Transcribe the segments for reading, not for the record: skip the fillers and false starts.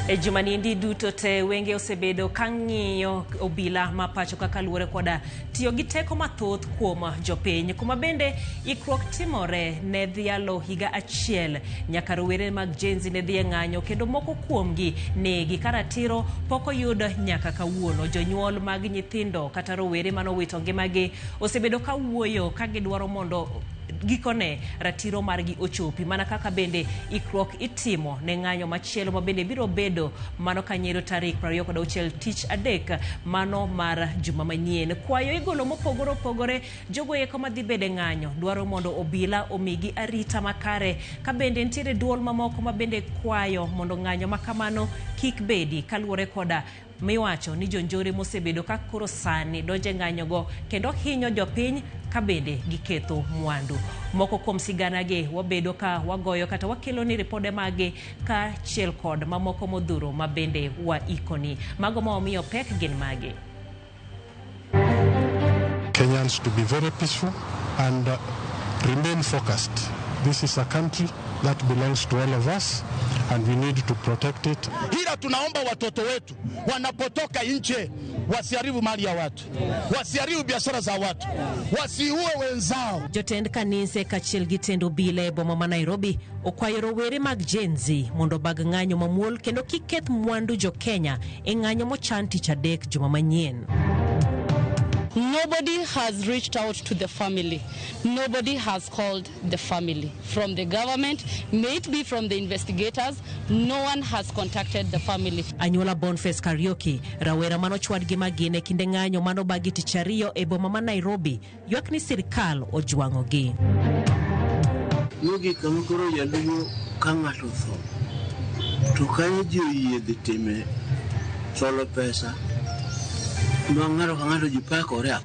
Jumanindi duto te wenge osebedo kang'iyo obila ma pacho kaka luore koda tiyo gi teko mathoth kuom jopiny kuma bende ikruok timore ne dhialo higa achiel nyaka rowere mag Gen Z ne dhi ng'anyo kendo moko kuomgi negi karatiro pok oyud nyaka kawuono. Jonyuol mag nyithindo kata rowere manowito ngimagi osebedo kawuoyo ka gidwaro mondo gikone ratiro margi ochopi, mana kaka bende ikruok itimo ne ng'anyo machielo ma bende biro bedo mano kanyero tarik 26 tich adek mano mar juma manyien. Kwayo igolo mopogore opogore jogo eko madhi bede ng'anyo dwaro mondo obila omigi arita makare, ka bende nitiere duol mamoko ma bende kwayo mondo ng'anyo makamano kik bedi kaluore koda miwacho ni jonjore mosebedo ka koro sani donje ng'anyo go kendo hinyo jopiny ka bende giketho mwandu. Moko kuom sigana gi wabedo ka wagoyo kata wakelo ni ripode magi ka chiel kod mamoko modhuro ma bende wa ikoni. Mago ma omiyo pek gin magi. Kenyans to be very peaceful and remain focused. This is a country that belongs to all of us and we need to protect it. Hila tunaomba watoto wetu wanapotoka nje wasiharibu mali ya watu, wasiharibu biashara za watu, wasiue wenzao. Jotend kanise kachiel gi tendo bile boma ma Nairobi okwayo rowere mag Gen Z mondo bag ng'anyo mamuol kendo kiketh mwandu jo Kenya e ng'anyo mochan tich adek juma manyien. Nobody has reached out to the family. Nobody has called the family. From the government, may it be from the investigators, no one has contacted the family. Anyuola Boniface Kariuki, rawera manochwad gi magine kinde ng'anyo mano bagi tich ariyo e boma ma Nairobi, ywak ni sirkal ojwang'ogi. Nogi kamakoro yaluo ka ng'ato tho. To kanyo ji oyie dhi time solo pesa.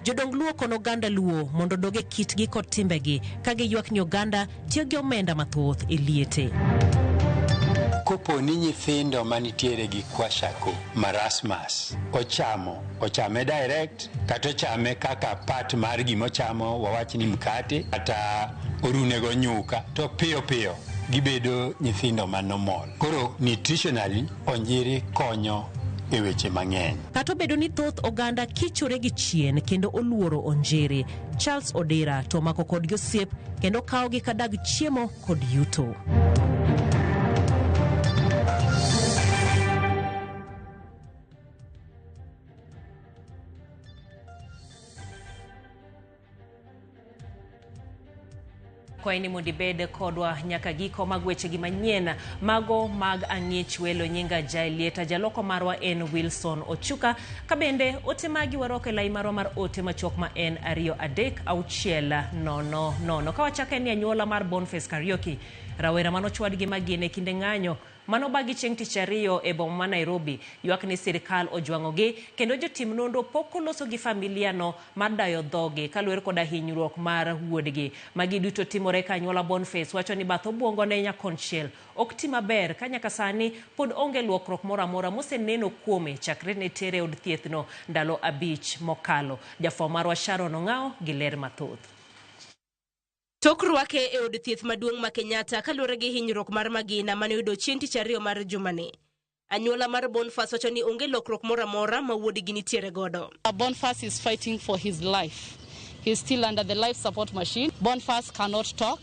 Jodong Luo kono Uganda Luo mondo doge kitgi kod timbegi ka giywak ni Uganda tiyo gi omenda mathoth e liete. Kopo ni nyithindo manitiere gi kwashako marasmas ochame direct kata ochame kaka part mar gimochamo, wawach ni mkate kata orunego nyuka, to piyo piyo gibedo nyithindo manomol. Koro nutritionally onjiri konyo e weche mang'eny. Kato bedo ni thoth Oganda kichore gi chien kendo oluoro onjere, Charles Odera to mako kod gosiep kendo kawo gi kadag chiemo kod yuto. Kwa ini mundibede kodwa nyaka giko magweche gi manyien mago mag ang'ich welo nyinga Jailieta jaloko marwa en Wilson Ochuka kabende ote magi waroke lai marwa mar ote machok ma en 23600 kawachake ni anyuola mar Boniface Kariuki rawera manochwad gi magine kinde ng'anyo mano bagi chieng' tich ariyo e boma ma Nairobi ywak ni sirkal ojwang'ogi kendo jotim nonro pok oloso gi familia no mar dayo dhoge kaluwore koda hinyruok mar wuodgi. Magi duto timore ka anyuola Boniface wacho ni bath obwongo ne nyakonchiel ok ti maber ka nyaka sani pod onge luokruok moro amora moseneno kuome chakre ne tere od thiethno ndalo 5 mokalo. Jafwambo marwa Sharon Ong'ao gi ler mathoth. Tok rwake e od thieth maduong' ma Kenyatta kaluwore gi hinyruok mar magina mane oyudo chieng' tich ariyo mar jumani. Anyuola mar Boniface wacho ni onge lokruok moro amora ma wuodgi nitiere godo. Boniface is fighting for his life. He's still under the life support machine. Boniface cannot talk,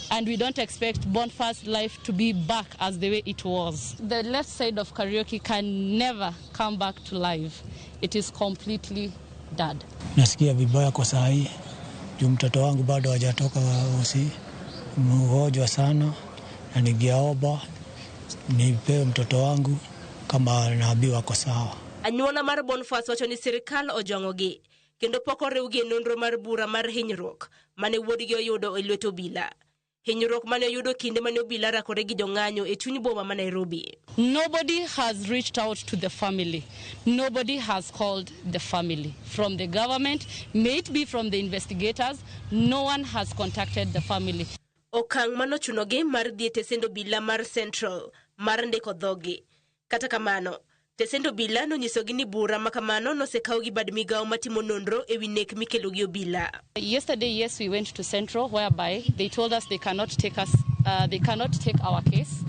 and we don't expect Boniface's life to be back as the way it was. The left side of Kariuki can never come back to life. It is completely dead. Nasikia vibaya kwa saa hii. Juu mtoto wangu bado hajatoka hosi, mgonjwa sana na ningeomba nipewe mtoto wangu kama naambiwa kwa sawa. Anyuola mar Boniface wacho ni sirkal ojwang'ogi kendo pok oriwgi nonro mar bura mar hinyruok mane wuodgi oyudo e lwet obila. Hinyruok mane oyudo kinde mane obila rakore gi jong'anyo e chuny boma ma Nairobi. Nobody has reached out to the family. Nobody has called the family. From the government, may it be from the investigators, no one has contacted the family. Okang' manochunogi mar dhi tesendo obila mar Central mar ndiko dhogi. Kata kamano, tesendo obila nonyisogi ni bura makamano nosekaw gi bad migawo matimo nonro e wi nek mikelo gi obila. Yesterday, yes, we went to Central, whereby they told us they cannot take our case.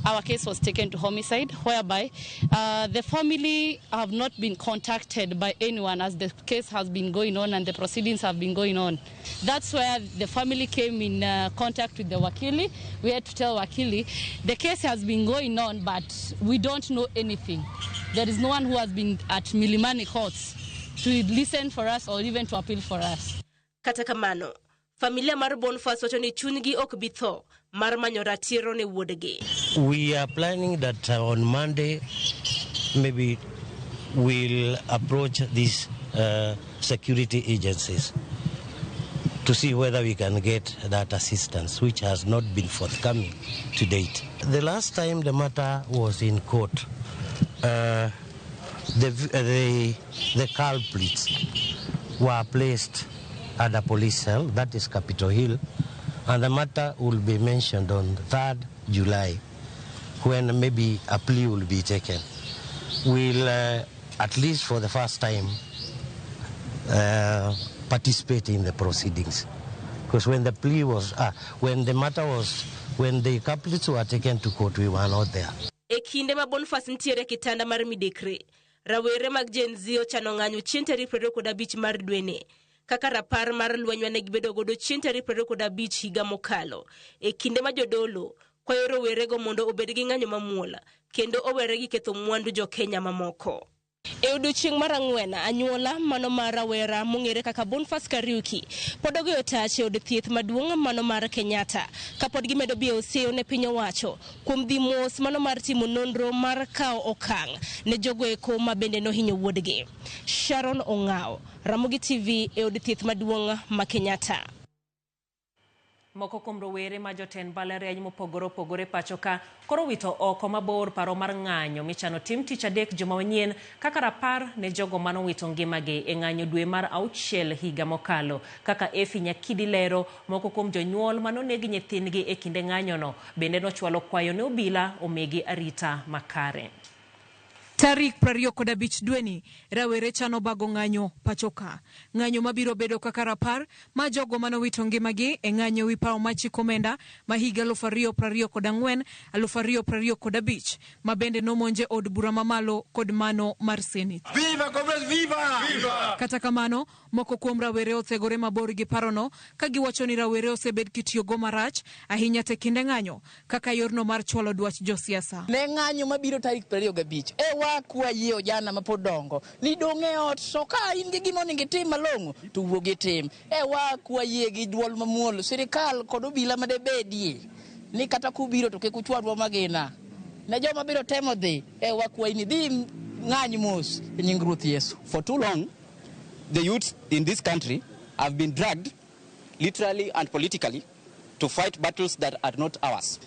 our case was taken to homicide, whereby the family have not been contacted by anyone as the case has been going on and the proceedings have been going on. That's where the family came in contact with the Wakili. We had to tell Wakili, the case has been going on, but we don't know anything. There is no one who has been at Milimani courts to listen for us or even to appeal for us. Kata kamano, familia mar Boniface wacho ni chunygi ok bi tho mar manyo ratiro ne wuodgi. We are planning that on Monday maybe we'll approach these security agencies to see whether we can get that assistance, which has not been forthcoming to date. The last time the matter was in court, the culprits were placed at a police cell, that is Capitol Hill, and the matter will be mentioned on 3rd July, when maybe a plea will be taken. We'll, at least for the first time, participate in the proceedings. Because when the plea was, when the culprits were taken to court, we were not there. E kinde ma Boniface ntiere kitanda mar midekre, rawere mag Gen Z ochano ng'anyo chieng' tarik 25 mar dwene. Kaka rapar mar lweny wane gibedo godo chieng' tarik 25 higa mokalo. E kinde ma jodolo kwayo rowerego mondo obed gi ng'anyo mamuola kendo owere gi ketho mwandu jo Kenya mamoko. E odiechieng' mar ang'wen, anyuola mano mar rawera mong'ere kaka Boniface Kariuki pod ogoyo tach e od thieth maduong' mano mar Kenyatta kapod gimedo biyo seyo ne piny owacho kuom dhi mos mano mar timo nonro mar kawo okang' ne jogo eko ma bende nohinyo wuodgi. Sharon Ong'ao, Ramogi TV e od thieth maduong' ma Kenyatta. Moko kuom rowere ma jotend mbalariany mopogore opogore pachoka koro wito oko mabor paro mar ng'anyo michano tim tich adek juma manyien kaka rapar ne jogo mano wito ngimagi e ng'anyo dwe mar 6 higa mokalo. Kaka Efi Nyakidi lero, moko kuom jonyuol mano negi nyithindgi e kinde ng'anyono bende nochwalo kwayo ne obila omigi arita makare. Tarik 25 dweni, rawere chano bago ng'anyo pachoka. Ng'anyo mabiro bedo kaka rapar ma jogo mano wito ngimagi e ng'anyo wi paro machiko omenda ma higa 2024 2025 ma bende nomonje od bura mamalo kod mano mar Senate. Viva Comrades, viva! Viva! Kata kamano, moko kuom rawere othegore mabor gi parono ka giwacho ni rawere osebed kitiyo go marach ahinya te kinde ng'anyo kaka yorno mar chwalo dwach josiasa. Ne ng'anyo mabiro tarik 25 kwa yeo jana mapodongo ni donge ot so ka in gi gimo ningi tim malongo to wuogi tim kwa ye gi dwol mamuol sirikal kod obila made bedie ni kata kubiro to ke kuchwadwa magina ne joma biro temo dhi kwa ini dhi ng'anyo mos nying Ruoth Yesu. For too long the youth in this country have been dragged literally and politically to fight battles that are not ours.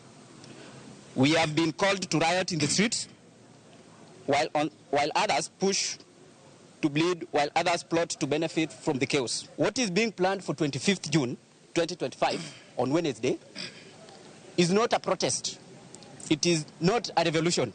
We have been called to riot in the streets while others push to bleed, while others plot to benefit from the chaos. What is being planned for 25th June 2025 on Wednesday is not a protest. It is not a revolution.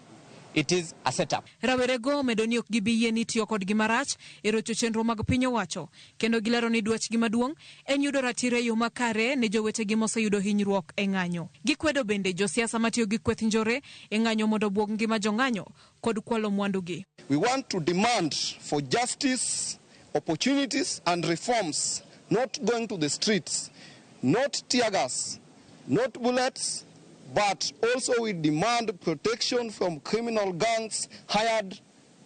It is a setup. Rawerego medoni ok gibiye ni tiyo kod gimarach e rocho chenro mag piny owacho kendo gilero ni dwach gi maduong' en yudo ratiro yo makare ne jowetegi moseyudo hinyruok e ng'anyo. Gikwedo bende josiasa matiyo gi kweth njore e ng'anyo mondo buog ngima jong'anyo kod kwalo mwandugi. We want to demand for justice, opportunities and reforms, not going to the streets, not tear gas, not bullets, but also we demand protection from criminal gangs hired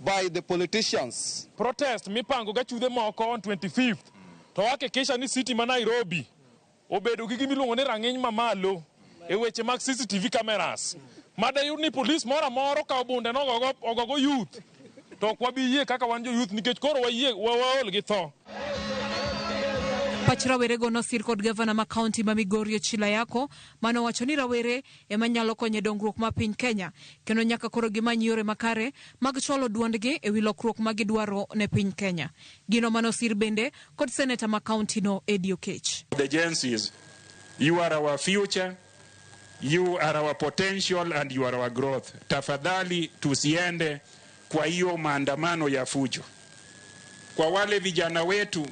by the politicians. Protest mipango ga chude moko on 25th. To hakikisha ni city ma Nairobi obedo gi gimiluongo ni rang'iny mamalo e weche mag CCTV cameras. Mada yud ni police moro ka bunde no ogogo youth. To kwa biye kaka wan jo youth nikech koro wayie waol gi tho. Pach rawerego nosir kod gavana ma kaunti ma Migori Ochila Yako mano wacho ni rawere ema nyalo konyo dongruok ma piny Kenya kendo nyaka koro gimany yore makare mag chwalo duondgi e wi lokruok ma gidwaro ne piny Kenya. Gino manosir bende kod seneta ma kaunti no Eddie Okech. The agencies, you are our future, you are our potential and you are our growth. Tafadhali tusiende kwa hiyo maandamano ya fujo. Kwa wale vijana wetu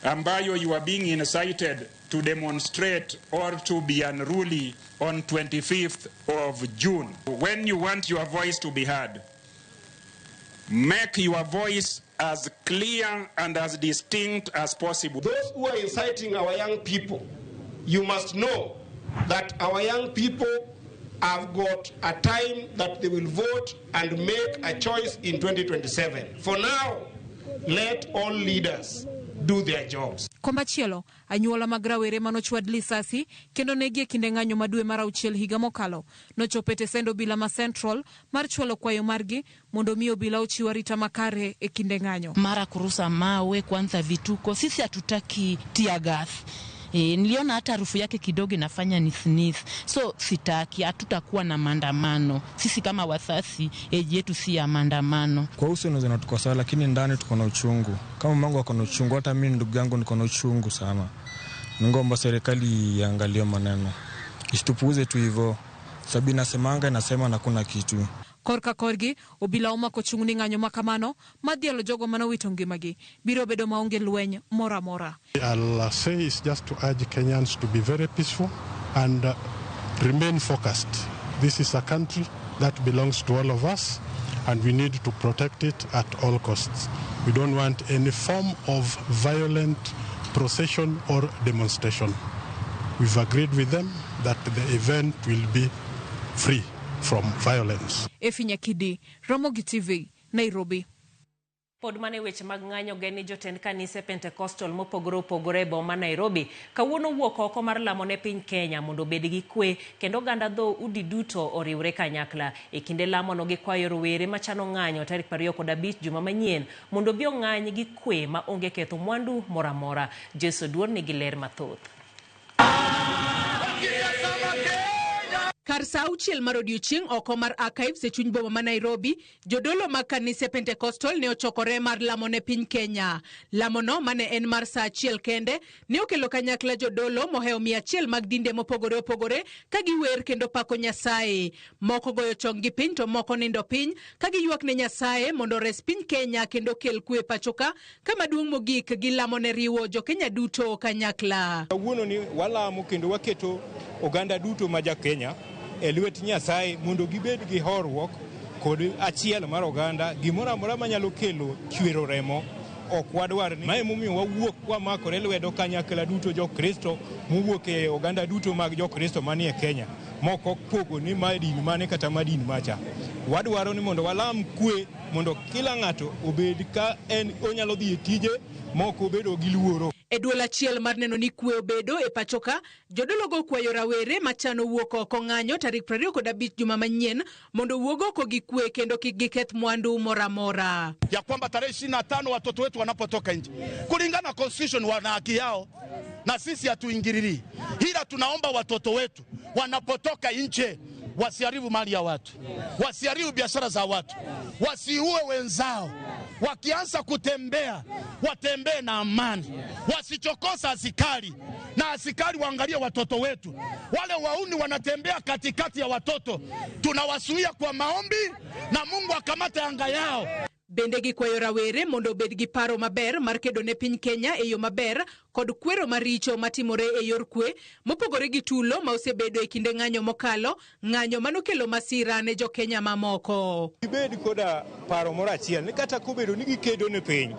ambayo you are being incited to demonstrate or to be unruly on 25th of June. When you want your voice to be heard, make your voice as clear and as distinct as possible. Those who are inciting our young people, you must know that our young people have got a time that they will vote and make a choice in 2027. For now, let all leaders do their jobs. Kombachielo, anyuola mag rawere manochwad lisasi kendo negi e kinde ng'anyo madwe mar 6 higa mokalo nochopete sendo obila ma Central mar chwalo kwayo margi mondo mi obila ochiw arita makare e kinde ng'anyo. Mara kurusa mawe, kwanza vituko, sisi hatutaki tear gas. Niliona hata harufu yake kidogo inafanya ni sneeze. So sitaki, hatutakuwa na maandamano. Sisi kama wasasi, yetu si ya maandamano. Kwa uso unaweza tukosa, lakini ndani tuko na uchungu. Kama mangu wako na uchungu, hata mimi ndugu yangu niko na uchungu sana. Ngomba serikali iangalie maneno. Isitupuuze tu hivyo. Sababu nasema na kuna kitu. Korka korgi, obila omako chungni ng'anyo makamano, madhialo jogo manowito ngimagi, biro bedo maonge lweny mora mora. I'll say is just to urge Kenyans to be very peaceful and remain focused. This is a country that belongs to all of us and we need to protect it at all costs. We don't want any form of violent procession or demonstration. We've agreed with them that the event will be free from violence. Efinya Kidi, Ramogi TV, Nairobi. Pod mane weche mag ng'anyo geni jotend kanise Pentecostal mopogore opogore boma Nairobi kawuono wuok oko mar lamo ne piny Kenya mondo obed gi kwe kendo ganda dho udi duto oriwre kanyakla e kinde lamo no gikwayo rowere machano ng'anyo tarik 25 juma manyien mondo bi ong'any gi kwe ma onge ketho mwandu mora mora. Jesu duor nigi ler mathoth. Kar sa auchiel mar odiochieng' oko mar Archives e chuny boma ma Nairobi, jodolo mag kanise Pentecostal ne ochokore mar lamo ne piny Kenya. Lamo no mane en mar sa achiel kende ne okelo kanyakla jodolo mohewo 100 mag dinde mopogore opogore ka giwer kendo pako Nyasaye. Moko goyo chong gi piny to moko nindo piny ka giywak ne Nyasaye mondo res piny Kenya kendo kel kwe pachoka kama duong' mogik gi lamo ne riwo jo Kenya duto kanyakla. Kawuono ni walamo kendo waketo oganda duto ma ja Kenya e lwet Nyasaye mondo gibed gi horruok kod achiel mar oganda gimoro amora manyalo kelo chwero remo ok wadwar ni mae momiyo wawuok wamakore lwedo kanyakla duto jo Kristo mowuok e oganda duto mag jo Kristo manie Kenya moko pogo ni madini mane kata madini macha. Wadwaro ni mondo walam kwe mondo kila ng'ato obed ka en onyalo dhi e tije moko obedo gi luoro. E duol achiel mar neno ni kwe obedo e pachoka, jodolo go kwayo rawere machano wuok oko ng'anyo tarik 25 juma manyien mondo wuog oko gi kwe kendo kik giketh mwandu mora mora. Ya kwamba tarehe 25 watoto wetu wanapotoka nje kulingana constitution wana haki yao na sisi hatuingilili. Ila tunaomba watoto wetu wanapotoka nje wasiharibu mali ya watu, wasiharibu biashara za watu, wasiue wenzao. Wakianza kutembea watembee na amani, wasichokosa askari na askari waangalie watoto wetu. Wale wauni wanatembea katikati ya watoto tunawasuia kwa maombi na Mungu akamate anga yao. Bende gikwayo rawere mondo obed gi paro maber mar kedo ne piny Kenya e yo maber kod kwero maricho matimore e yor kwe mopogore gi tulo ma osebedo e kinde ng'anyo mokalo, ng'anyo manokelo masira ne jo Kenya mamoko. Gibed koda paro moro achiel ni kata kobedo ni gikedo ne piny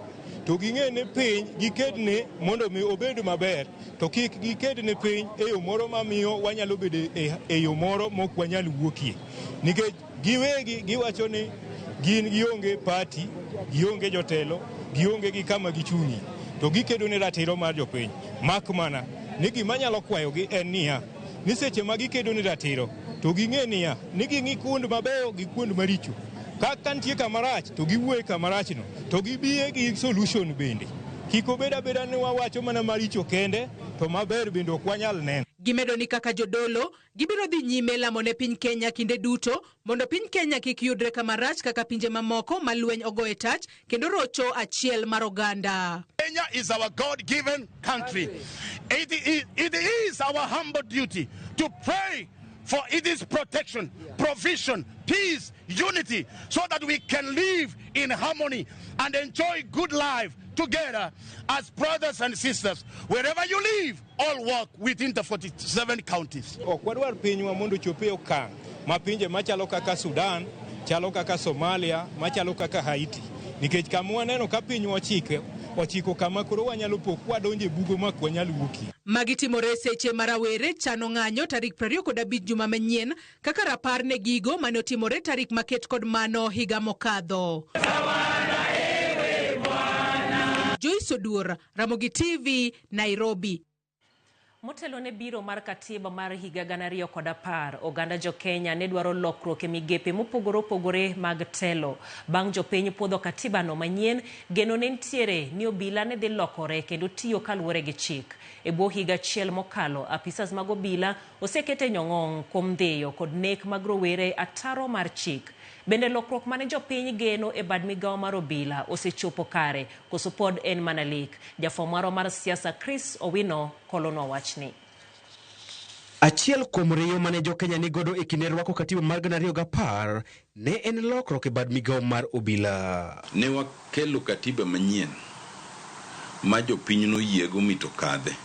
to ging'e ne piny gikedne mondo mi obed maber to kik giked ne piny e yo moro mamiyo wanyalo bedo e yo moro mok wanyal wuokie nikech giwegi giwacho ni gin gionge party, gionge jotelo, gionge gi kama gichunyi to gikedo ne ratiro mar jopiny. Mak mana ni gima nyalo kwayogi en niya ni seche ma gikedo ne ratiro to ging'e niya ni ging'i kuond mabeyo gi kuond maricho. Kaka nitie kamarach to giwuoye kamarachno to gibiye gi solution bende. Kik obed abeda ni wawacho mana maricho kende to maber bende ok wanyal neno. Gimedo ni kaka jodolo gibiro dhi nyime lamo ne piny Kenya kinde duto mondo piny Kenya kik yudre kamarach kaka pinje mamoko ma lweny ogo e tach kendo rocho achiel mar oganda. Kenya is our God-given country. It is our humble duty to pray for its protection, provision, peace, unity, so that we can live in harmony and enjoy good life together as brothers and sisters. Wherever you live, all work within the 47 counties. Okwadwar pinywa mondo chope okang' ma pinje machalo kaka Sudan, chalo kaka Somalia, machalo kaka Haiti. Nikech kama waneno ka pinywa ochiko kama koro wanyalo pok wadonje bugo mak wanyalo wuki. Magitimore seche marawere chano ng'anyo tarik 25 juma manyien kaka rapar ne gigo mane otimore tarik maket kod mano higa mokadho. Joyce Odur, Ramogi TV, Nairobi. Motelo ne biro mar katiba mar higa 2010, oganda jo Kenya ne dwaro lokruok e migepe mopogore opogore mag telo. Bang' jopiny puodho katiba no manyien, geno ne ntiere ni obila ne dhi lokore kendo tiyo kaluwore gi chik. E bwo higa achiel mokalo, apisas mag obila osekete nyong'ong' kuom ndheyo kod nek mag rowere ataro mar chik. Bende lokruok mane jopiny geno e bad migawo mar obila osechopo kare, koso pod en mana lek. Jafwambo mar siasa Chris Owino kolono wachni. Achiel kuom riyo mane jo Kenya ni godo e kinde rwako katiba mar 2010 ne en lokruok e bad migawo mar obila. Ne wakelo katiba manyien ma jopiny noyiego mito kadhe.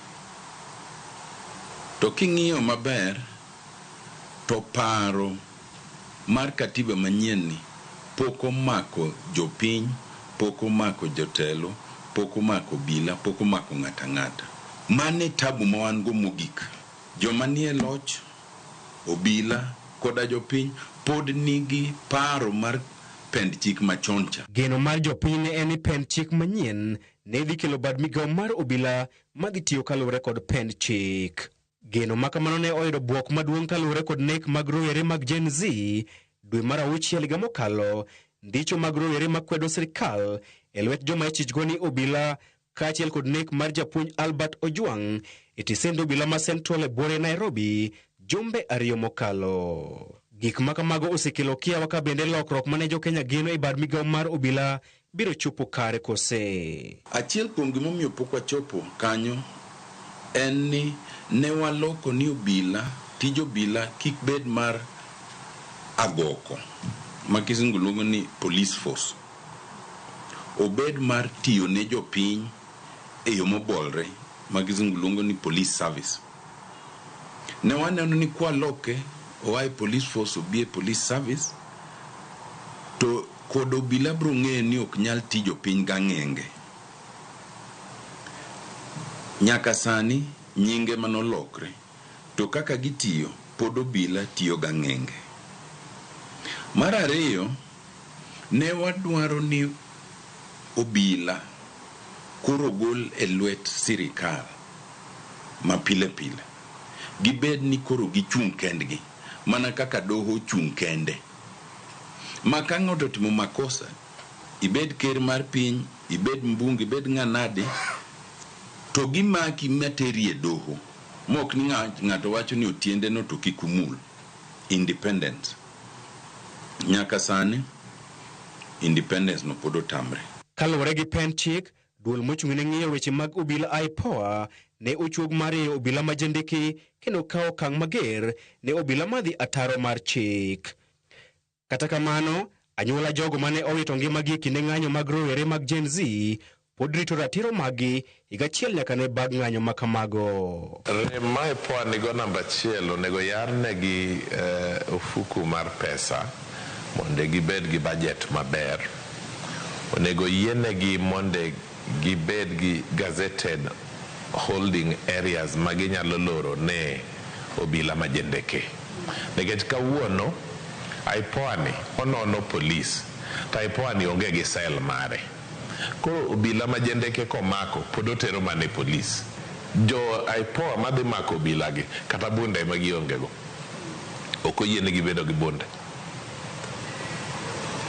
To king'iyo maber to paro mar katiba manyien ni poko mako jopiny, poko mako jotelo, poko mako obila, poko mako ng'ata. Mane tabu ma wan go mogik. Joma nie loch, obila koda jopiny pod nigi paro mar pend chik machon cha. Geno mar jopiny ne en pend chik manyien ne dhi kelo bad migawo mar obila madhi tiyo kaluwore kod pend chik. Geno makamano ne oyudo buok maduong' kaluwore kod nek mag rowere mag Gen Z dwe mar 6 higa mokalo, ndicho mag rowere makwedo sirikal e lwet joma ichichgo ni obila kaachiel kod nek mar japuonj Albert Ojwang' e tisend obila ma Central e Bore Nairobi jumbe 2 mokalo. Gik makamago osekelo kiawa ka bende lokruok mane jo Kenya geno e bad migawo mar obila biro chopo kare kose. Achiel kuom gimomiyo pok wachopo kanyo en ni ne waloko ni obila, tij obila kik bed mar agoko, ma kisungu luongo ni police force. Obed mar tiyo ne jopiny e yo mobolre, ma kisungu luongo ni police service. Ne waneno ni kwa loke owae police force obie police service, to kod obila bro ng'eyo ni ok nyal tiyo piny gang'enge. Nyaka sani nyinge manolokre, to kaka gitiyo pod obila tiyo gang'enge. Mar ariyo, ne wadwaro ni obila koro gol e lwet sirikal ma pile pile. Gibed ni koro gichung' kendgi, mana kaka doho chung' kende. Ma ka ng'ato timo makosa, ibed ker mar piny, ibed mbunge, ibed ng'anade, to gimaki materi e doho. Mok ni ng'ato wacho ni otiende no to kikumul. Independence. Nyaka sani, independence no podo tamre. Kaluwore gi pen chik, duol mochung' ne ng'iyo weche mag obila IPOA ne ochuog mar obila majendiki kendo kawo okang' mager ne obila madhi ataro mar chik. Kata kamano, anyuola jogo mane owito ngimagi kinde ng'anyo mag rowere mag Gen Z pod rito ratiro maggi higa achiel nyaka ne bag ng'anyo makamago. Rem ma IPOA nigo namba 1 onego yarnegi ofuku mar pesa mondo gibed gi budget maber. Onego yienegi mondo gibed gi gazetted holding areas maginyalo loro ne obila majendeke. Nikech kawuono IPOA ni onono police, to IPOA ni onge gi cell mare. Koro obila majendeke komako pod otero mane police. Jo IPOA madhi mako obila gi kata bunde ma gionge go ok oyienegi bedo gi bunde.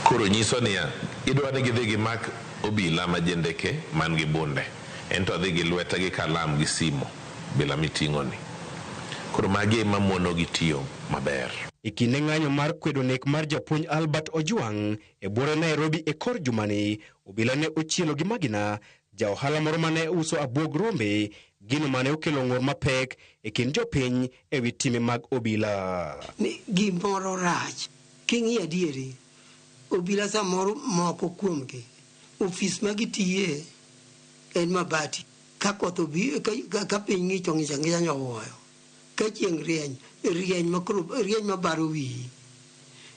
Koro nyiso niya, idwa ni gidhi gimak obila majendeke man gi bunde, ento dhi gi lweta gi kalam gi simo bila miting'o ni. Koro magi ema mono gi tiyo maber. E kinde ng'anyo mar kwedo nek mar japuonj Albert Ojwang' e Bore Nairobi e kor jumani, obila ne ochielo gi magina ja ohala moro mane uso abuog rombe, gino mane okelo ng'ur mapek e kind jopiny e wi time mag obila. Ni gimoro rach, king'i adieri, obila samoro moko kuomgi, ofis magitiye en mabati ka koth obi ka piny ng'ich ong'ich nyowoyo ka chieng' rieny mabaro wiyi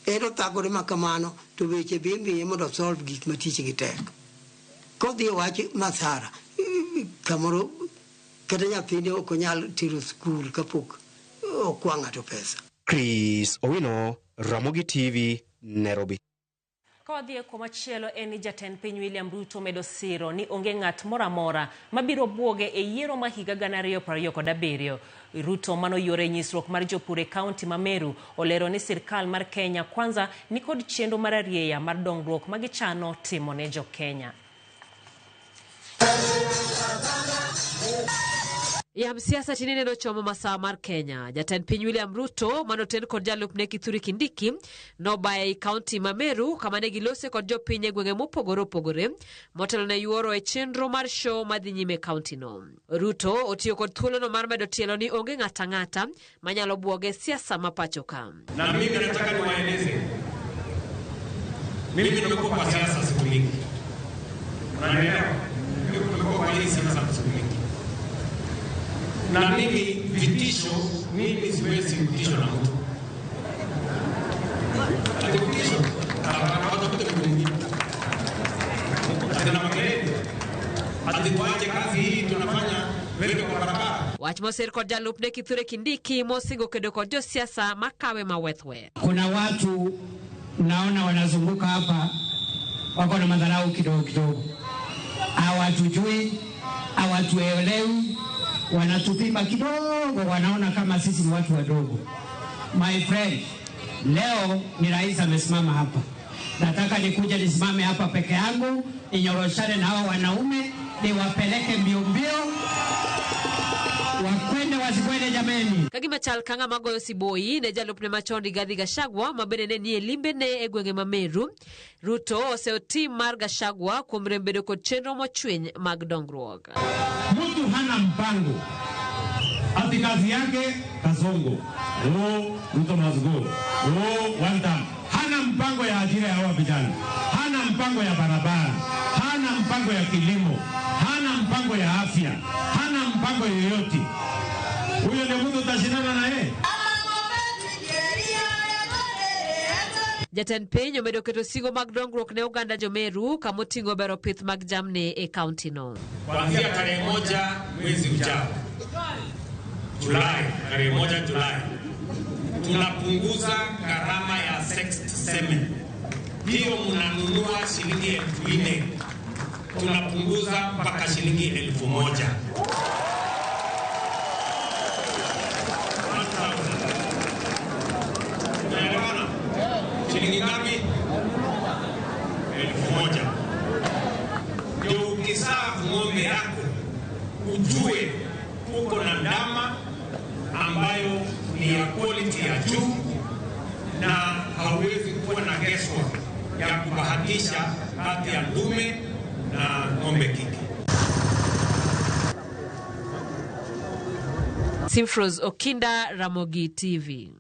ero thagore ma kamano to weche be miye mondo solve gik matich gi tek kodhi wach masara kamoro kata nyathine ok onyal tero skul kapok okwang'a to pesa. Chris Owino, Ramogi TV, Nairobi. Kawadhie komachielo en ni jatend piny William Ruto medo siro ni onge ng'at moramora mabiro buoge e yiero ma higa 2027. Ruto manoyore nyisruok mar jopur e kaunti ma Meru olero ni sirkal mar Kenya Kwanza ni kod chenro mar arieya mar dongruok magichano timo ne jo Kenya. Yam siasa tinene no chomo masaa mar Kenya. Jatend piny William Ruto manoten kod jalupne Kithure Kindiki no baye kaunti ma Meru kama ne gilose kod jopiny e gwenge mopogore opogore motelo ne yuoro e chenro mar show madhi nyime kaunti no. Ruto otiyo kod thuolo no mar medo tielo ni onge ng'ata manyalo buoge siasa mapacho ka. Na mimi nataka niwaeleze. Mimi nimekuwa kwa siasa siku mingi. Unanielewa? Mimi nimekuwa kwa hii siasa siku mingi. Na mimi vitisho, mimi siwezi vitisho na mtu. Ati vitisho, watakuta mwingine. Ati na makelele. Ati tuache kazi hii tunafanya wewe kwa barabara. Wach moser kod jalupne Kithure Kindiki mosingo kedo kod josiasa makawe mawethwe. Kuna watu unaona wanazunguka hapa wako na madharau kidogo. Hawatujui, hawatuelewi. Wanatupima kidogo, wanaona kama sisi ni watu wadogo. My friend, leo ni rais amesimama hapa. Nataka nikuja nisimame hapa peke yangu, ninyoroshane na hao wanaume, niwapeleke mbio wakwende wasikwende jameni. Kagima chal kanga magoyo siboi ne jalupne machon Rigathi Gachagua mabende ne limbe ne e gwenge ma Meru. Ruto oseotim mar Gachagua kuom rembedo kod chenro mochwiny mag dongruok. Mtu hana mpango. Ati kazi yake kasongo. Ruto must go. One time. Hana mpango ya ajira ya hawa vijana. Hana mpango ya barabara. Hana mpango ya kilimo. Hana mpango ya afya. Hana mpango yoyote. Huyo ndio mtu utashindana na yeye. Jatend piny omedo keto singo mag dongruok ne oganda jomeru kamotingo bero pith mag jamni e kaunti no. Kuanzia tarehe 1 mwezi ujao, Julai, tarehe 1 Julai, tunapunguza gharama ya sexed semen. Hiyo mnanunua shilingi 4,000. Tunapunguza mpaka shilingi 1,000. Shilingi ngapi? 1,000. Ndio ukisafu ng'ombe yako ujue uko na ndama ambayo ni ya quality ya juu na hauwezi kuwa na guesswork ya kubahatisha kati ya ndume na ng'ombe kike. Simfros Okinda, Ramogi TV.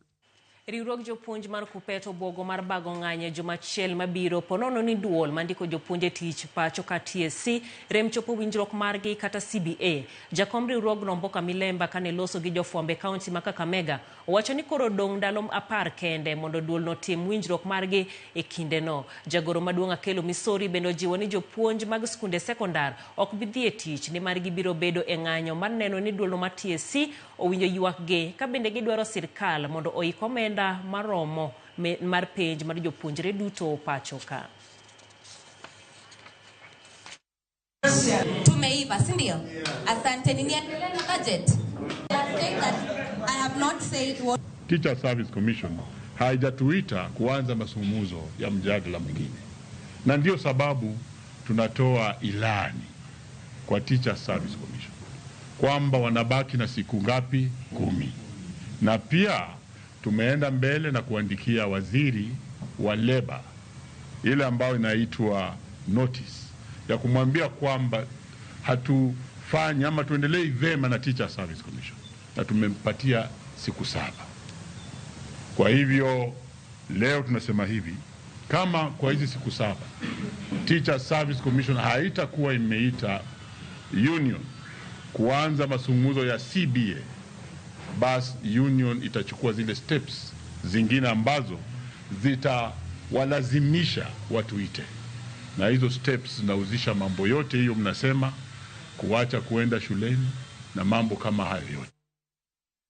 Riwruok jopuonj mar Kupeto Bogo mar bago ng'anye jomachiel mabiro ponono ni duol mandiko jopuonje tich pacho ka TSC rem chopo winjruok margi kata CBA. Jakom riwruogno Mboka Milemba kane loso gi jofwambe kaunti ma Kakamega owacho ni koro dong ndalo 10 kende mondo duol no tim winjruok margi e kinde no. Jagoro maduong' Akelo Misori bendo jiwo ni jopuonj mag skunde sekondar ok bi dhi e tich ni margi biro bedo e ng'anyo mar neno ni duol no ma TSC owinjo ywakgi ka bende gidwaro sirkal mondo oik omenda maromo mar penj mar jopuonjre duto pacho ka. Tumeiva, si ndio? Asante, niendelee na budget. I have not said what Teacher Service Commission haijatuita kuanza mazungumzo ya mjadala mwingine, na ndio sababu tunatoa ilani kwa Teacher Service Commission kwamba wanabaki na siku ngapi? 10. Na pia tumeenda mbele na kuandikia waziri wa leba ile ambayo inaitwa notice ya kumwambia kwamba hatufanyi ama tuendelee vema na Teacher Service Commission, na tumempatia siku 7. Kwa hivyo leo tunasema hivi, kama kwa hizi siku 7 Teacher Service Commission haitakuwa imeita union kuanza mazungumzo ya CBA, basi union itachukua zile steps zingine ambazo zitawalazimisha watuite, na hizo steps zinahusisha mambo yote hiyo mnasema, kuacha kuenda shuleni na mambo kama hayo yote.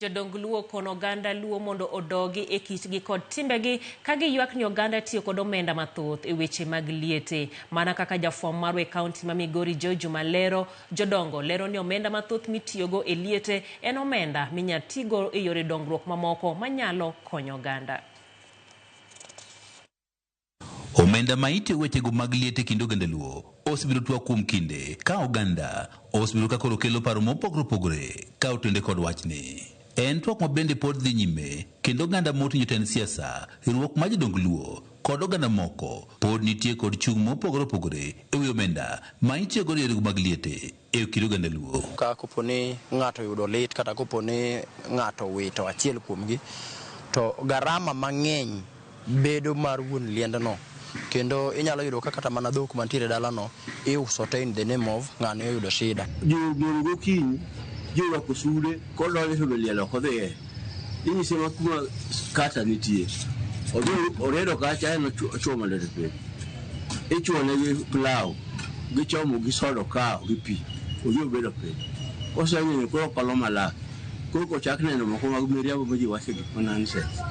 Jodong luo kono oganda luo mondo odogi e kitgi kod timbegi kagi ywak ni oganda tiyo kod omenda mathoth e weche mag liete. Mana kaka jafwambo marwa e kaunti ma Migori Juma lero, jodongo lero ni omenda mathoth mitiyogo e liete en omenda minyatigo e yore dongruok mamoko manyalo konyo oganda. Omenda maiti wechego mag liete kendo oganda luo osebiro twa kuom kinde ka oganda osebiro ka koro kelo paro mopogore opogore ka otende kod wachni. En twak ma bende pod dhi nyime kendo oganda motinyo jotend siasa, riwruok ma jodong luo kod oganda moko pod nitie kod chung' mopogore opogore e wi omenda ma itiyogo e yore mag liete e kind oganda luo. Ka koponi ng'ato yudo lit kata koponi ng'ato wito achiel kuomgi, to garama mang'eny bedo mar wuon liendno, kendo inyalo yudo ka kata mana dhok mantiere dalano iuso te in the name of ng'ano yudo shida. Jomoro gokinyi jorwako sude kodonjo to lielo kodhiye, inyise ma kuma kata nitie oredo kacha en ochuomo lete piny, ichuone gi plau gichomo gi sodo kao gi pi odhi obedo piny, kosenyenyo koro kalo malak koro kochak neno moko mag miriambo ma ji wacho gik ma nonsense.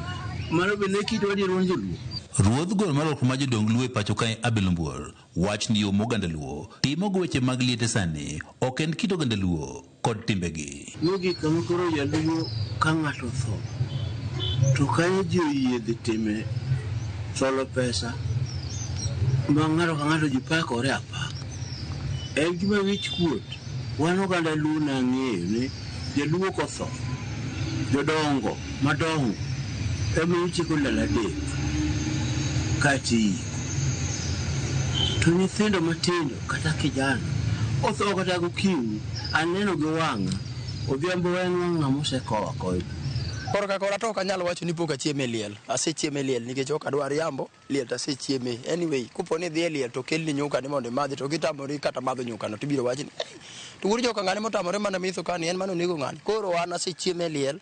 Mano bende kito adier joluo. Ruodh gol marok ma jodong luo e pacho kae Abel Mbuor wach ni yo moganda luo timo go weche mag liete sani ok en kit oganda luo kod timbegi. Yogi kama koro jaluo ka ng'ato tho to kanyo ji oyie dhi time solo pesa ma ng'ato ka ng'ato ji pakore apak. En gima wich kuot. Wan oganda luo nang'eyo ni jaluo kotho jodongo madongo ema ichiko ndalo adek kati to nyithindo matindo kata kijana otho kata gokinyi aneno gi wang'a odhiambo en wang'a mosekowa koyo. Koro ka kora to ok anyal wacho ni pok achieme liel. Asechieme liel nikech ok adwar yambo liel tasechieme. Anyway, kuponi dhi e liel to kelni nyuka ni mondo imadhi to kitamori kata madho nyuka no tibiro wacho ni to wuri joka ng'ane motamore mana mitho kani en mano nego ng'ane. Koro an asechieme liel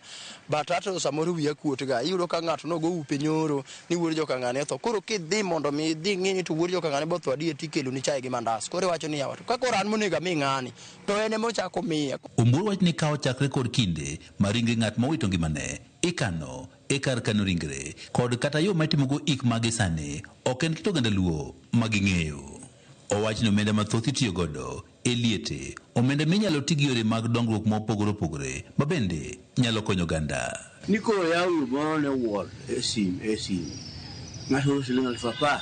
but ato samoro wiya kuot ga. Iyudo ka ng'ato no go upe nyoro ni wuri joka ng'ane tho. Koro kidhi mondo mi dhi ng'ini to wuri joka ng'ane botho adier tikelo ni chai gi mandas. Koro wacho ni yawa. Ka koro an monego mi ng'ani to ene mochako miya. Umbur wach ni kawo chakre kod kinde maringe ng'at mowito ngimane ikano e kar kano ringre kod kata yo matimogo ik magi sani ok en kit oganda luo maging'eyo. Owach ni omenda mathoth itiyo godo e liete, omenda minyalo ti gi yore mag dongruok mopogore opogore ma bende nyalo konyo oganda. Ni koro yaw moro ne wuol e sim ng'ato oro siling 10,000,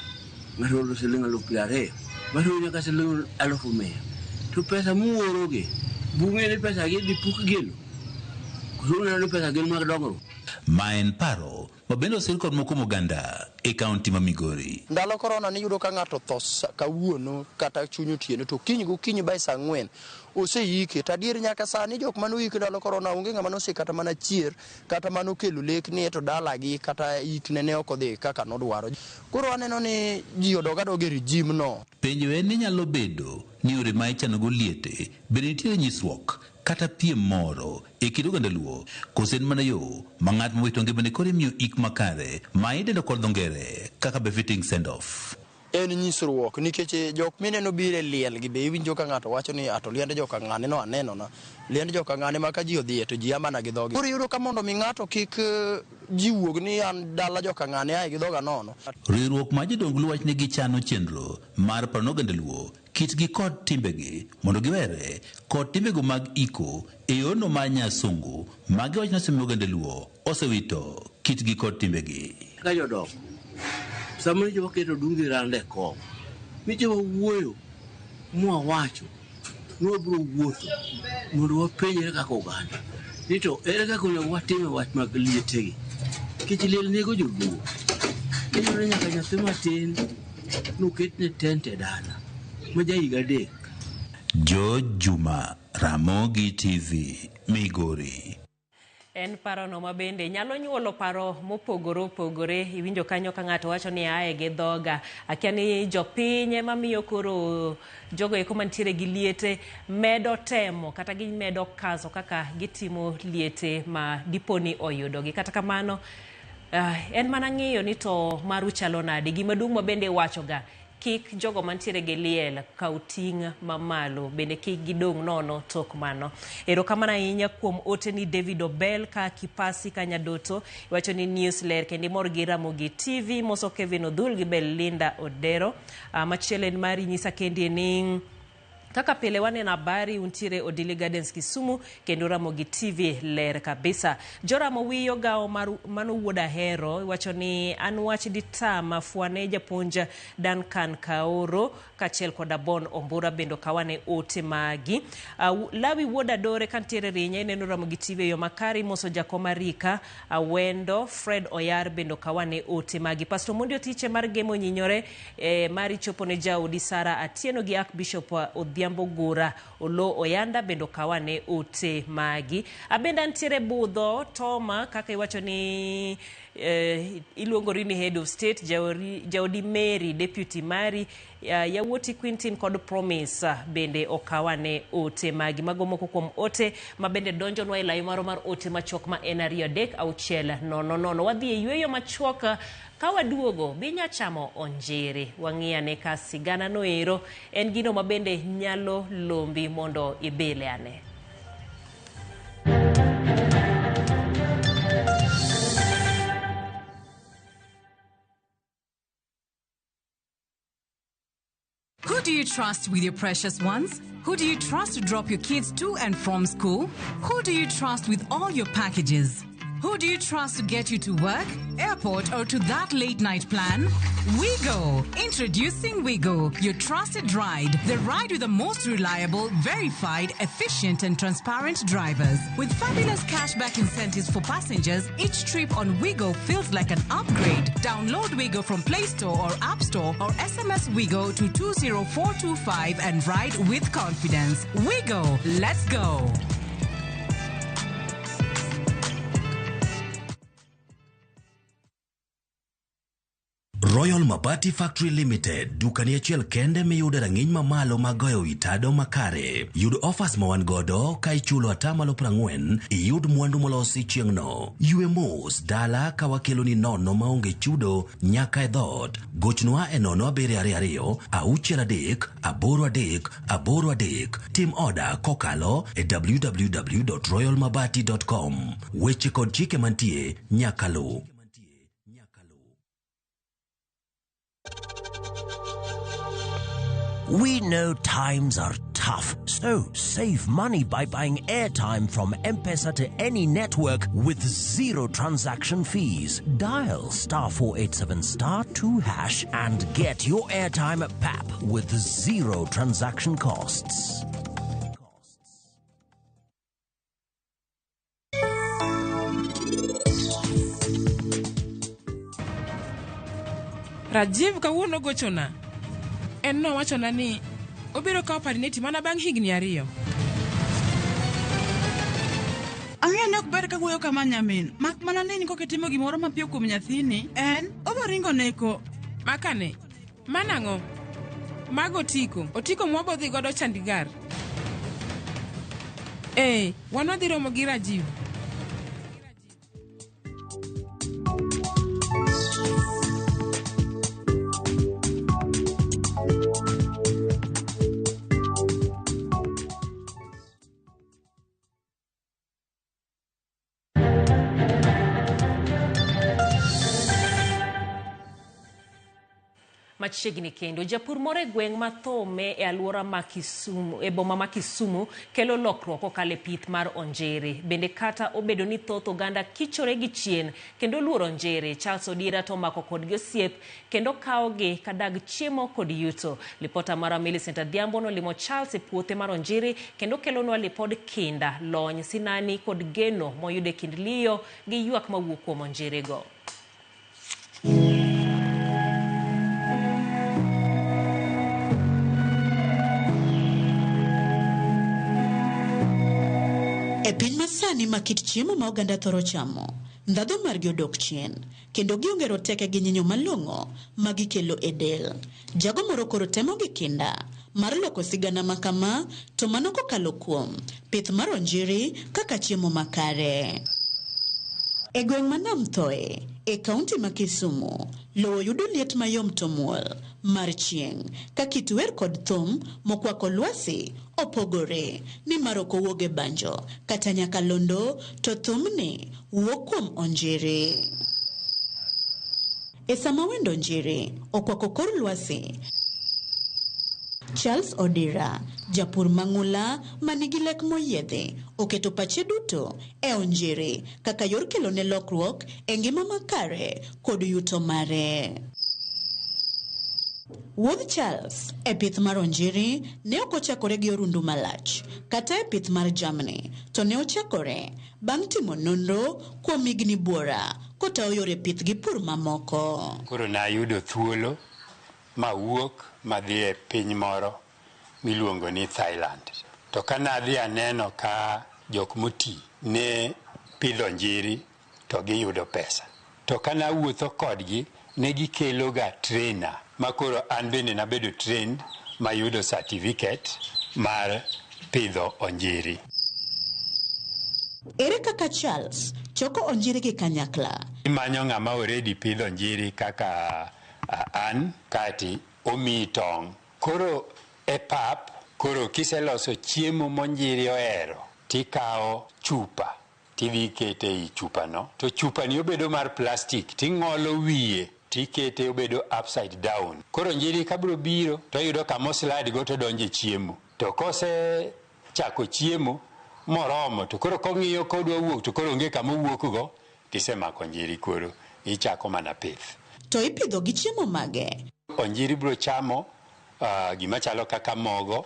ng'ato oro siling 20,000, ng'ato oro nyaka siling 100,000. To pesa muorogi bung'e ni pesa gi di puk gino ma en paro ma bende osir kod moko moganda e kaunti ma Migori. Ndalo korona ni yudo ka ng'ato tho kawuono kata chuny otieno to kiny gokinyi by saa 4 oseyike. To adier nyaka sani jok manoyike ndalo korona onge ng'ama nose kata mana chier kata manokelo lekni to dalagi kata ikne ne ok odhi kaka nodwaro. Koro aneno ni ji odog adoga e regime no. Penjo en ni nyalo bedo ni yore ma ichanogo liete bende nitiere nyisruok kata piem moro e kind oganda luo koso en mana yo ma ng'at mowito ngimane koro imiyo ik makare ma idendo kod dho ngere kaka befitting send off. En nyisruok nikech jok mineno biro e liel gi be iwinjo ka ng'ato wacho ni ato liend joka ng'ane no aneno na liend joka ng'ane ma ka ji odhiye to ji amana gi dhogi. Koro yudo ka mondo mi ng'ato kik ji wuog ni an dala joka ng'ane ae gi dhoga nono. Riwruok ma jodong luo wach ni gichano chenro mar paro oganda luo kitgi kod timbegi mondo giwere kod timbego mag iko e yono mar nyasungu ma giwach ni osemiyo oganda luo osewito kitgi kod timbegi. Ka jodongo samoro jo keto dungi rande ko miche wuoyo mwawacho nwabro wuotho mondo wapenjre kaka oganda ni to ere kaka onego watime wach mag lietegi kich liel nego joluo. Iyudo nyaka nyathi matin noketne tente dala ma jahiga 3. Juma, Ramogi TV, Migori. En paro no mabende nyalo nyuolo paro mopogore opogore. Iwinjo kanyo ka ng'ato wacho ni ae gi dhoga, akia ni jopiny ema miyo koro jogo eko mantiere gi liete medo temo kata gimedo kaso kaka gitimo liete ma diponi oyudogi. Kata kamano en mana ng'iyo ni to maru chalo nade. Gima duong' ma bende wachoga, kik jogo mantiere gi liel kaw ting' mamalo, bende kik gidong' nono tok mano. Erokamano ahinya kuom ote ni David Obel ka Kipasi ka Nyadoto, iwacho ni newsletter kendi mor gi Ramogi TV, moso Kevin Odhul gi Belinda Odero. Machielo en mari nyisa kendi ni kaka pile waneno habari untiere Odili Gardens Kisumu kendo Ramogi TV ler kabisa. Joramo wiyo gao mano wuoda hero, iwacho ni an wach ditama fuane japonja Duncan Kaoro kachiel koda Bon Ombura bendo kawane ote magi. Lawi wuoda dore kantiere rinye neno Ramogi TV yo makari, moso Jakoma Rika Wendo Fred Oyar bendo kawane ote magi. Pastor Mondi Otiche mar Gemo Nyinyore mari chopo ne Jaudi Sara Atieno gi Archbishop Odhiambo Gura Olo Oyanda bendo kawane ote magi. Abenda ntiere Budho Toma kaka iwacho ni iluongori ni Head of State Jaodi Mary Deputy Mari Yawuoti Quintin kod Promise bende okawane ote magi. Mago moko kuom ote ma bende donjo nwa ilayo maro mar ote machok ma en 2-3-6-0-0. Wadhi e yweyo machok ka waduogo binya chamo onjiri. Wang'iyane ka sigana noero en gino ma bende nyalo lombi mondo ibile ane. Who do you trust with your precious ones? Who do you trust to drop your kids to and from school? Who do you trust with all your packages? Who do you trust to get you to work, airport, or to that late night plan? Wigo. Introducing Wigo, your trusted ride. The ride with the most reliable, verified, efficient, and transparent drivers. With fabulous cashback incentives for passengers, each trip on Wigo feels like an upgrade. Download Wigo from Play Store or App Store or SMS Wigo to 20425 and ride with confidence. Wigo, let's go. Royal Mabati Factory Limited, dukani achiel kende miyude rang'iny mamalo magoyo witado makare. Yud offers ma wan godo ka ichulo atamalo 40, iyud mwandu molosi chieng'no. Yue mos dala ka wakelo ni nono maonge chudo nyaka e dhot. Gochnwa e 07223-838-8. Tim order kokalo e www.royalmabati.com. Weche kod chike mantie nyaka lu. We know times are tough, so save money by buying airtime from M-Pesa to any network with zero transaction fees. Dial *487*2# and get your airtime PAP with zero transaction costs. Rajiv kawuono gochona. En no wachona ni obiro kawo parineti mana bang' higni 2. Ang'eyo ni ok ber ka wuoyo kama nyamin. Mak mana ni kokitimo gimoro mapiyo kuom nyathini, en oboringo neko. Makane, manang'o? Mago otiko mwabodhi godo Chandigarh. Wan wadhi romo gi Rajiv. Machiegni kendo japur moro e gweng' ma Thome e alwora ma Kisumu e boma ma Kisumu kelo lokruok kokalo pith mar onjiri. Bende kata obedo ni thoth oganda kichore gi chien kendo luoro onjiri, Charles Odira to mako kodgi osiep kendo kawogi kadag chiemo kod yuto. Lipota mara Millicent Adhiambo nolimo Charles e puothe mar onjiri kendo kelonwa lipod kinda, lony, sinani kod geno moyude kind liyo gi ywak mawuok kuom onjirigo. E piny masani sani ma kit chiemo ma oganda thoro chamo, ndhadhu margi odok chien, kendo gionge roteke gi nyinyo malong'o ma gikelo e del. Jago moro koro temo gi kinda mar loko sigana makama, to mano kokalo kuom pith mar onjiri kaka chiemo makare. E gweng' ma Nam Thoe, e kaunti ma Kisumu, lowo yudo liet mayom to muol mar chieng' ka kit wer kod thum mokwako lwasi opogore, ni mar ok owuog e banjo kata nyakalondo, to thumni wuok kuom onjiri. E sama wendo onjiri okwako kor lwasi, Charles Odira, japur mang'ula manigi lek moyiedhi, oketo pache duto e onjiri kaka yor kelo ne lokruok e ngima makare kod yuto mare. Wuodh Charles e pith mar onjiri ne ok ochakore gi orundu malach kata e pith mar jamni, to ne ochakore bang' timo nonro kuom higni buora kotawo yore pith gi pur mamoko. Koro na yudo thuolo mawuok madhi e piny moro miluongo ni Thailand. To kana adhi aneno ka jok moti ne pidho njiri to giyudo pesa. To kana wuotho kodgi ne gikelo ga trainer makoro an bende nabedo trained mayudo certificate mar pidho onjiri. Ere kaka Charles choko onjiri gi kanyakla? Imanyo ng'ama already pidho njiri kaka an kati omi tong'. Koro e pap, koro kiseloso chiemo monjiri ohero, tikao chupa, tidhi kete i chupa no. To chupa ni obedo mar plastic, ting'olo wiye, tikete obedo upside down. Koro njiri kabro biro, to yudo kamo slide go to donje chiemo. To kose chako chiemo, moromo, to koro kong'iyo kodwa wuok, to koro onge kamo wuok go, tisemako njiri koro, ichako mana pith. To ipidho gi chiemo mage? Onjiri bro chamo gima chalo kaka mogo,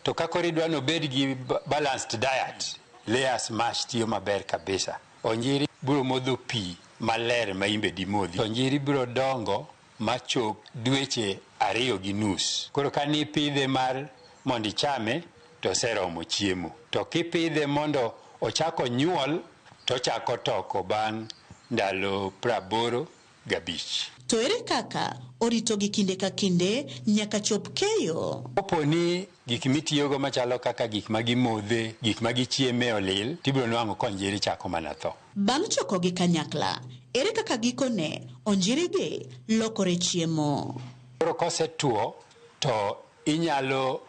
to kakoro idwano bed gi balanced diet, layers mash tiyo maber kabisa. Onjiri bro modho pi maler ma imbe di modhi. Onjiri bro dongo machop dweche 2.5. Koro kani pidhe mar mondi chame, to seromo chiemo. To kipidhe mondo ochako nyuol, to chako toko bang' ndalo 85. To ere kaka orito gi kinde ka kinde nyaka chop keyo? Opo ni gik mitiyogo machalo kaka gik magimodhe, gik magichieme olil, tibiro nwang'o konjiri chako mana tho. Bang' choko gi kanyakla, ere kaka gikone onjiri gi lokore chiemo? Koro kose tuo, to inyalo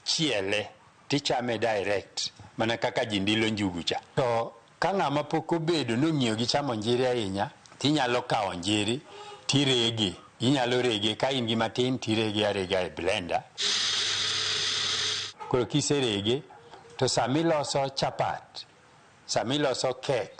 chiele, tichame direct, mana kaka jindilo njugu cha. To ka ng'ama pok obedo nong'iyo gi chamo njiri ahinya, tinyalo kawo njiri, tirege. Inyalo rege, ka in gi matin, tirege arega e blender. Koro kiserege, to samiloso chapat, samiloso kek,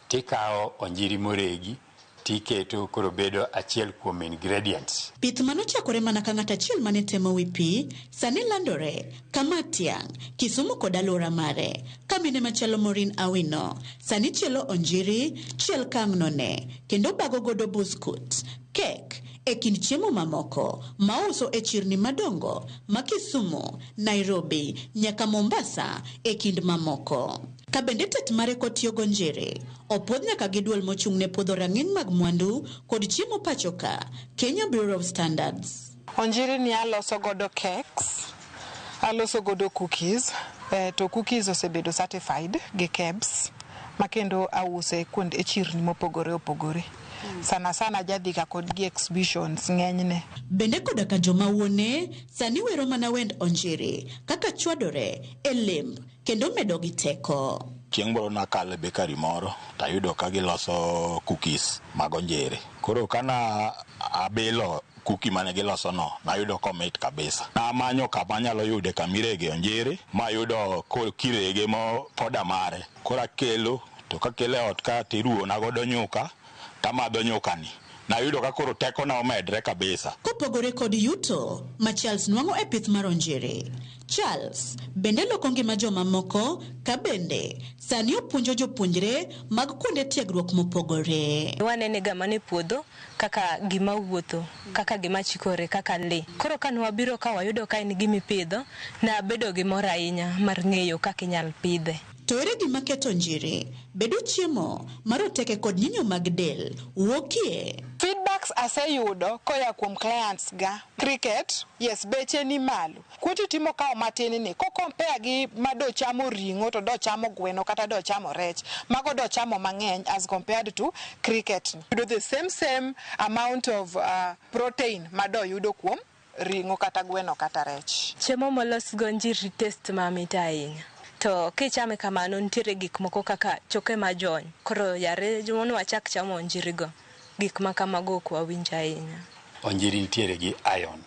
tikao onjiri moregi, tiketo koro bedo achiel kuom ingredients. Pith manochakore mana ka ng'at achiel mane temo wi pi, sani landore kama Tiang', Kisumu kod alwora mare. Kamine machalo Maureen Awino, sani chielo onjiri, chiel kang'none, kendo bago godo buskut, kek, e kind chiemo mamoko, mauso e chirni madongo, ma Kisumu, Nairobi, nyaka Mombasa, e kind mamoko. Ka bende tet mare kotiyogo njiri, opwodh nyaka gi duol mochung' ne puodho rang'iny mag mwandu kod chiemo pachoka, Kenya Bureau of Standards. Onjiri ni aloso godo cakes, aloso godo cookies, to cookies osebedo certified gi KEBS, makendo ause kuonde e chirni mopogore opogore. Sana sana jadhika kod gi exhibitions ng'enyne. Bende koda ka joma wuone sani wero mana wend onjiri kaka chwadore e lemb kendo medo gi teko. Chieng' moro nakale bakery moro tayudo ka giloso cookies mag onjiri. Koro kana abilo kuki mane giloso no, nayudo komit kabisa. Namanyo kama nyalo yude kamirege onjiri, mayudo kirege mo poda mare. Kora kelo, to kakele ot ka tiruo na godo nyuka, tamadho nyukani. Nayudo ka koro teko na omedre kabisa. Kopogore kod yuto, ma Charles nwang'o e pith mar onjiri. Charles bende loko ngima joma moko, ka bende sani opuonjo jopuonjre mag kuonde tiegruok mopogore. Wanene ga mane puodho kaka gima wuotho, kaka gima chikore, kaka le. Koro kan wabiro ka wayudo ka en gimi pidho, na bedo gi mor ahinya mar ng'eyo kaka inyal pidhe. To ere gima keto njiri bedo chiemo maroteke kod nyinyo mag del wuokie? Feedbacks aseyudo koya kuom clients ga. Cricket, yes, beche ni malo. Kuti timo kao matini ni, ko compare gi mado chamo ringo to do chamo gweno kata do chamo rech. Mago do chamo mang'eny as compared to cricket. You do the same amount of protein mado yudo kuom ringo kata gweno kata rech. Chiemo molos go njiri taste mamit ahinya. To kichame kamano nitiere gik moko kaka choke majony. Koro yare jumono wachak chamo njiri go. Gik makamago kwa winja ahinya. Onjiri nitiere gi iron.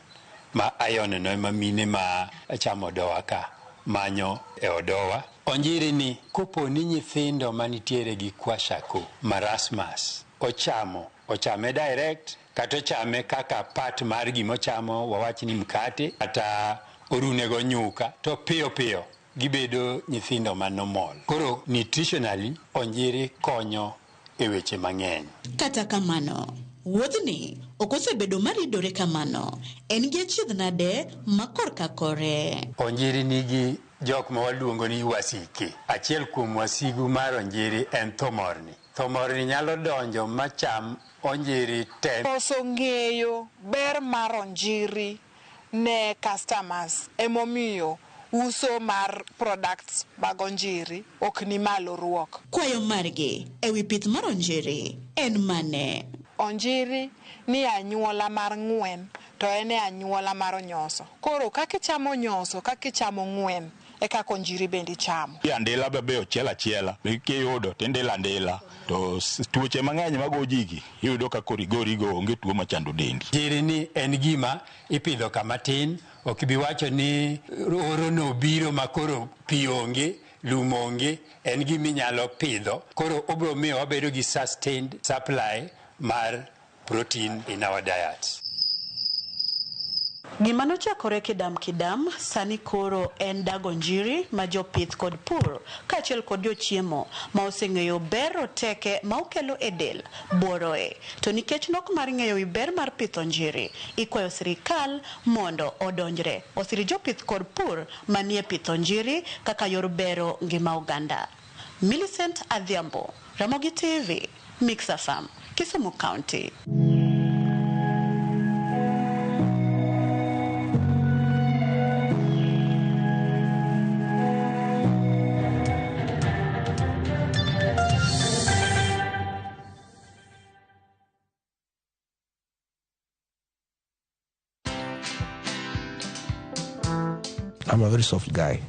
Ma iron no ema mine ma chamo dowa ka manyo e odowa. Onjiri ni kopo ni nyithindo manitiere gi kwashiorkor, marasmus, ochame direct kata ochame kaka part mar gimochamo, wawach ni mkate kata orunego nyuka, to piyo gibedo nyithindo manormal. Koro nutritionally onjiri konyo e weche mang'eny. Kata kamano, wuodhni okosebedo maridore kamano. En gi achiedh nade makorka kore. Onjiri nigi jok ma waluongo ni wasike. Achiel kuom wasigu mar onjiri en thomorni. Thomorni nyalo donjo macham onjiri te. Koso ng'eyo ber mar onjiri ne customers emomiyo uso mar products mag onjiri ok ni malo ruok. Kwayo margi ewi pith mar onjiri en mane? Onjiri ni anyuola mar ng'wen to en anyuola mar nyoso. Koro kakichamo nyoso, kakichamo ng'wen e kaka onjiri bende chamo. Andila be achiela kiyudo tindila andila to tuoche mang'eny mago jigi iyudo ka korigorigo onge tuo machando dendi. Onjiri ni en gima ipidho kama tin. Ok bi wacho ni oro no biro makoro pi onge, lum onge, en gima inyalo pidho. Koro obro miyo wabedo gi sustained supply mar protein in our diet. Gima nochakore kidam sani koro en dago njiri ma jopith kod pur kaachiel kod jochiemo ma oseng'eyo ber roteke ma okelo e del boroe. To nikech nok mar ng'eyo wi ber mar pith onjiri, ikwayo sirikal mondo odonjre osiri jopith kod pur manie pith onjiri kaka yor bero ngima oganda. Millicent Adhiambo, Ramogi TV, Mixer Farm, Kisumu County. I'm a very soft guy.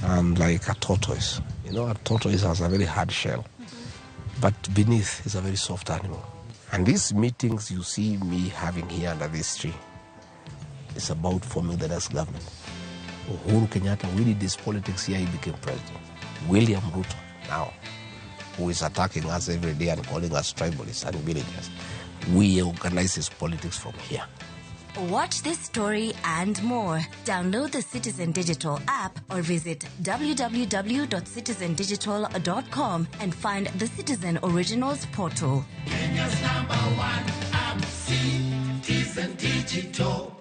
I'm like a tortoise. You know, a tortoise has a very hard shell. But beneath is a very soft animal. And these meetings you see me having here under this tree, it's about forming the next government. Uhuru Kenyatta, we did this politics here, he became president. William Ruto, now, who is attacking us every day and calling us tribalists and villagers, we organize his politics from here. Watch this story and more. Download the Citizen Digital app or visit www.citizendigital.com and find the Citizen Originals portal. Kenya's #1 app, Citizen Digital.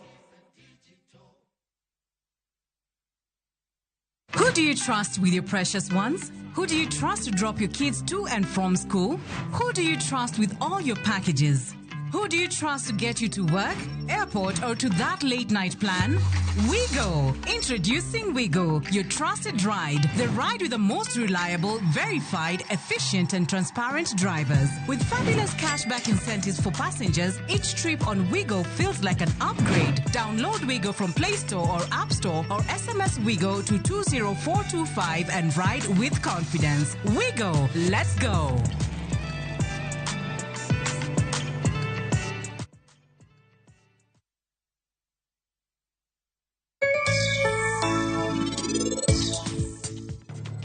Who do you trust with your precious ones? Who do you trust to drop your kids to and from school? Who do you trust with all your packages? Who do you trust to get you to work, airport, or to that late night plan? Wigo. Introducing Wigo, your trusted ride. The ride with the most reliable, verified, efficient, and transparent drivers. With fabulous cashback incentives for passengers, each trip on Wigo feels like an upgrade. Download Wigo from Play Store or App Store or SMS Wigo to 20425 and ride with confidence. Wigo, let's go.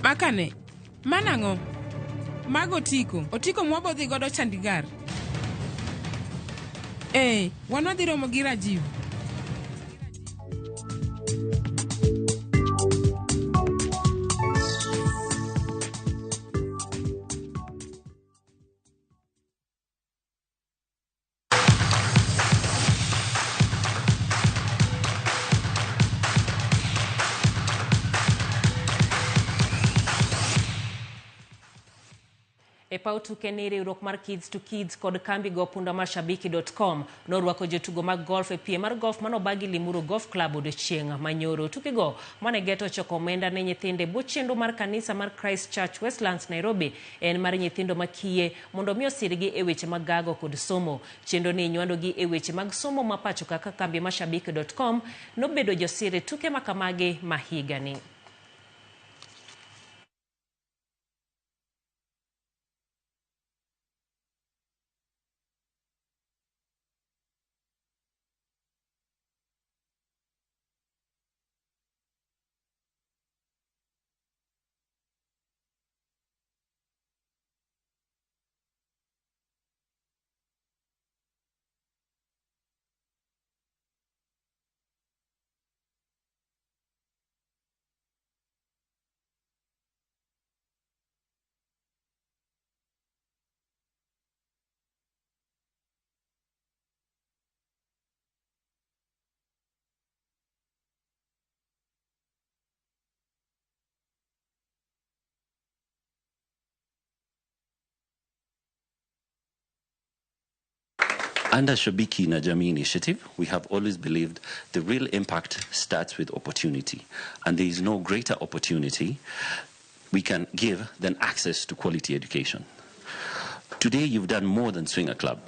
Makane, manang'o? Mago otiko mwabodhi godo Chandigarh. Wanodhi romo gi Rajiv. E pau tuke ni riwruok mar Kids to Kids kod kambi go punda mashabiki.com norwako jotugo mag golf e piem mar golf manobagi Limuru Golf Club odiochieng' manyoro. Tuke go mane geto choko omenda ne nyithinde buchendu mar kanisa mar Christ Church Westlands Nairobi en mar nyithindo makie mondo mi osirgi e weche mag gago kod somo. Chendo ni nywandogi e weche mag somo mapacho kaka kambi mashabiki.com nobedo josire tuke makamage mahigani. Under Shabiki na Jamii Initiative, we have always believed the real impact starts with opportunity. And there is no greater opportunity we can give than access to quality education. Today, you've done more than swing a club.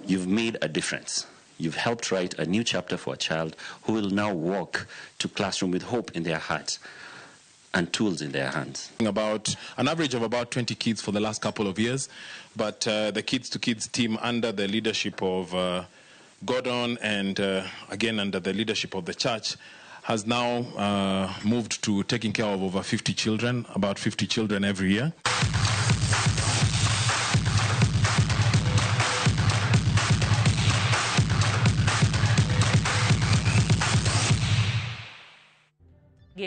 You've made a difference. You've helped write a new chapter for a child who will now walk to classroom with hope in their hearts and tools in their hands. About an average of about 20 kids for the last couple of years, but the Kids to Kids team under the leadership of Gordon and again under the leadership of the church has now moved to taking care of over 50 children, about 50 children every year.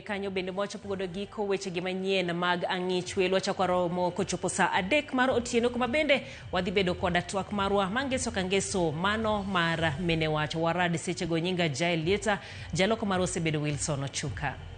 Kanyo bende mochopo godo giko weche gi manyien mag ang'ich welo chako romo kochopo saa 3 mar otieno kuma bende wadhi bedo koda twak marwa mangeso kangeso mano mar mine wacho warad seche go nyinga Jael Lieta jaloko mar osebedo Wilson Ochuka.